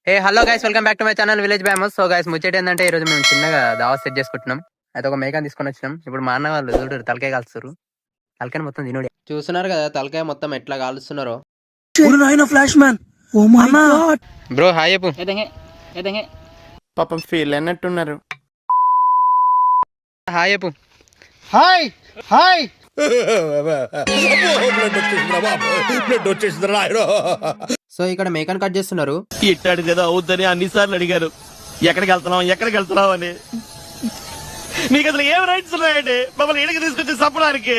A hello guys, welcome back to my channel village బ్యామస్. So guys, ముచ్చట ఏంటంటే ఈ రోజు మేము చిన్నగా దావత్ సెట్ చేసుకుంటున్నాం. అయితే ఒక మేకని తీసుకొని వచ్చినాం. ఇప్పుడు మా అన్న వాళ్ళు చూడరు తలకాయ కాలుస్తారు. తలకాయ మొత్తం తినుడి. చూస్తున్నారు కదా తలకాయ మొత్తం ఎట్లా కాలుస్తున్నారో. Flash man, oh my god bro hi చెప్పు. పాపం ఫీల్ అన్నట్టున్నారు. హాయ్ చెప్పు. హాయ్ హాయ్ సో ఇక్కడ మేకన్ కట్ చేస్తున్నారు. ఇట్టాడు కదా అవుద్దని అన్నిసార్లు అడిగారు. ఎక్కడికి వెళ్తున్నావు అని. మీకు అసలు ఏం రైట్స్ ఉన్నాయండి మమ్మల్ని ఇడికి తీసుకొచ్చి చంపడానికి?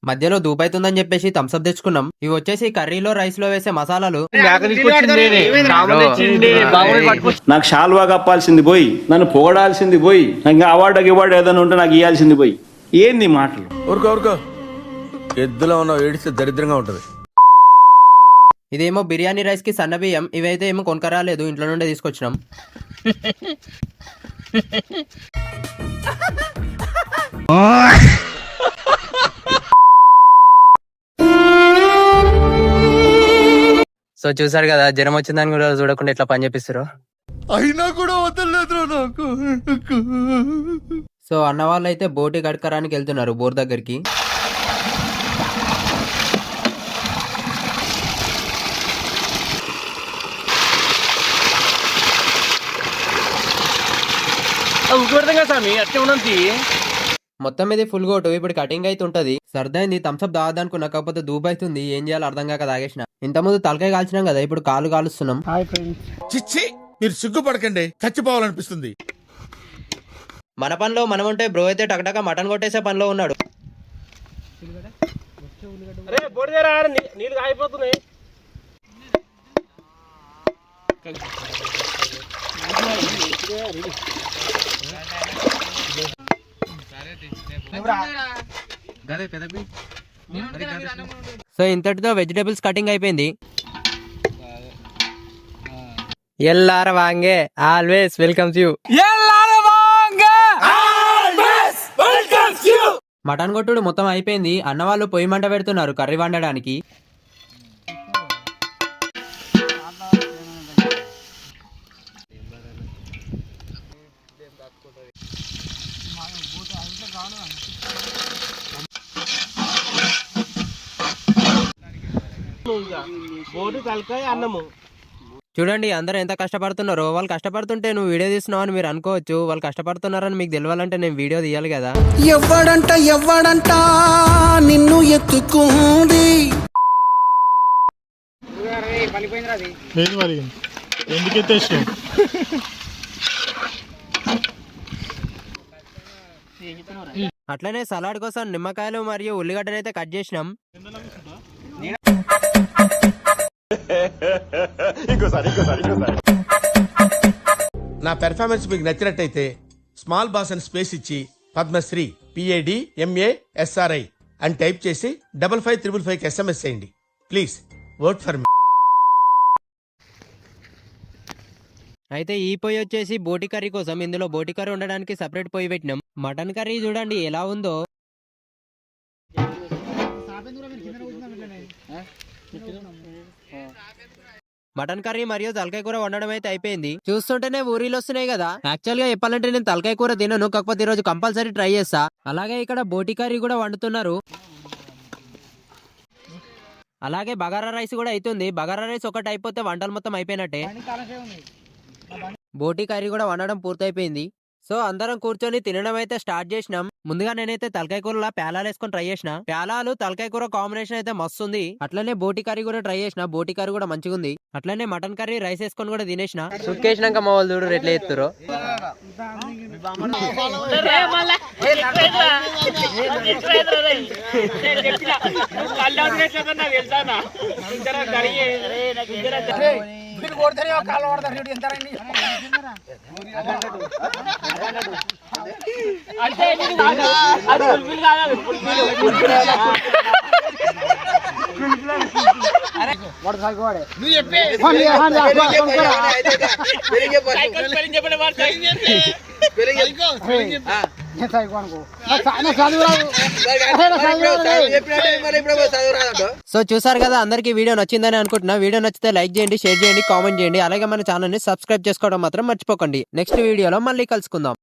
మధ్యలో దూపైతుందని చెప్పేసి థమ్స్అప్ తెచ్చుకున్నాం. ఇవి వచ్చేసి కర్రీలో రైస్ లో వేసే మసాలాలు. నాకు షాల్వా కప్పాల్సింది పోయి, నన్ను పొగడాల్సింది పోయి, ఇంకా అవార్డు ఏదైనా ఉంటే నాకు ఇవ్వాల్సింది పోయి. ఏంది మాటలు? ఊరుకో ఎద్దులో ఉన్న ఏడిస్తే దరిద్రంగా ఉంటది. ఇదేమో బిర్యానీ రైస్ కి సన్న బియ్యం. ఇవైతే ఏమో కొనకరాలేదు, ఇంట్లో నుండే తీసుకొచ్చినాం. సో చూసారు కదా, జ్వరం వచ్చిందని కూడా చూడకుండా ఎట్లా పని చేపిస్తారు. అయినా కూడా వదలలేదు నాకు. సో అన్న వాళ్ళు అయితే బోటి గడకరానికి వెళ్తున్నారు బోర్ దగ్గరికి. మొత్తం ఇది ఫుల్ గోటు. ఇప్పుడు కటింగ్ అయితే ఉంటది. సర్దైంది, థమ్స్అప్ తాగదనుకున్నా, కాకపోతే దూబ్ అవుతుంది. ఏం చేయాలో అర్థం కాక తాగేసిన. ఇంతకుముందు తలకాయ కాల్చినాం కదా, ఇప్పుడు కాలు కాలుస్తున్నాం. చిచ్చి, మీరు సిగ్గుపడకండి, చచ్చిపోవాలనిపిస్తుంది. మన పనిలో మనం ఉంటే బ్రో అయితే టకటక మటన్ కొట్టేసే పనిలో ఉన్నాడు. నీళ్ళు అయిపోతున్నాయి. సో ఇంతటితో వెజిటేబుల్స్ కటింగ్ అయిపోయింది. ఎల్లార వాంగే ఆల్వేస్ వెల్కమ్స్ యూ. మటన్ కొట్టుడు మొత్తం అయిపోయింది. అన్న వాళ్ళు పొయ్యి మంట పెడుతున్నారు కర్రీ వండడానికి. చూడండి అందరూ ఎంత కష్టపడుతున్నారో. వాళ్ళు కష్టపడుతుంటే నువ్వు వీడియో తీస్తున్నావు అని మీరు అనుకోవచ్చు. వాళ్ళు కష్టపడుతున్నారని మీకు తెలియాలంటే నేను వీడియో తీయాలి కదా. ఎవడంట నిన్ను ఎత్తుకుంది. అట్లనే సలాడ్ కోసం నిమ్మకాయలు మరియు ఉల్లిగడ్డనైతే కట్ చేసినాం. నా పెర్ఫార్మెన్స్ మీకు నచ్చినట్టయితే స్మాల్ బాస్ అని స్పేస్ ఇచ్చి పద్మశ్రీ PADMASRI అని టైప్ చేసి 5555 SMS చేయండి. Please vote for me. అయితే ఈ పొయ్యి వచ్చేసి బోటి కర్రీ కోసం. ఇందులో బోటి కర్రీ ఉండడానికి సపరేట్ పొయ్యి పెట్టినాం. మటన్ కర్రీ చూడండి ఎలా ఉందో. మటన్ కర్రీ మరియు తలకాయ కూర వండడం అయితే అయిపోయింది. చూస్తుంటేనే ఊరిలో వస్తున్నాయి కదా. యాక్చువల్ గా చెప్పాలంటే నేను తలకాయ కూర తినను, కాకపోతే ఈ రోజు కంపల్సరీ ట్రై చేస్తా. అలాగే ఇక్కడ బోటి కర్రీ కూడా వండుతున్నారు. అలాగే బగారా రైస్ కూడా అవుతుంది. బగారా రైస్ ఒకటి అయిపోతే వంటలు మొత్తం అయిపోయినట్టే. బోటి కర్రీ కూడా వండడం పూర్తయిపోయింది. సో అందరం కూర్చొని తినడం అయితే స్టార్ట్ చేసినాం. ముందుగా నేనైతే తలకాయ కూరలా ప్యాలాలు వేసుకొని ట్రై చేసిన. ప్యాలాలు తలకాయ కూర కాంబినేషన్ అయితే మస్తు ఉంది. అట్లనే బోటి కర్రీ కూడా ట్రై చేసిన. బోటి కర్రీ కూడా మంచిగా ఉంది. అట్లనే మటన్ కర్రీ రైస్ వేసుకొని కూడా తినేసిన. సుక్కేసినాక మా వాళ్ళు చూడు ఎట్లా ఎత్తురో. సో చూసారు కదా, అందరికీ వీడియో నచ్చిందని అనుకుంటున్నా. వీడియో నచ్చితే లైక్ చేయండి, షేర్ చేయండి, కామెంట్ చేయండి. అలాగే మన ఛానల్ ని సబ్స్క్రైబ్ చేసుకోవడం మాత్రం మర్చిపోకండి. నెక్స్ట్ వీడియోలో మళ్ళీ కలుసుకుందాం.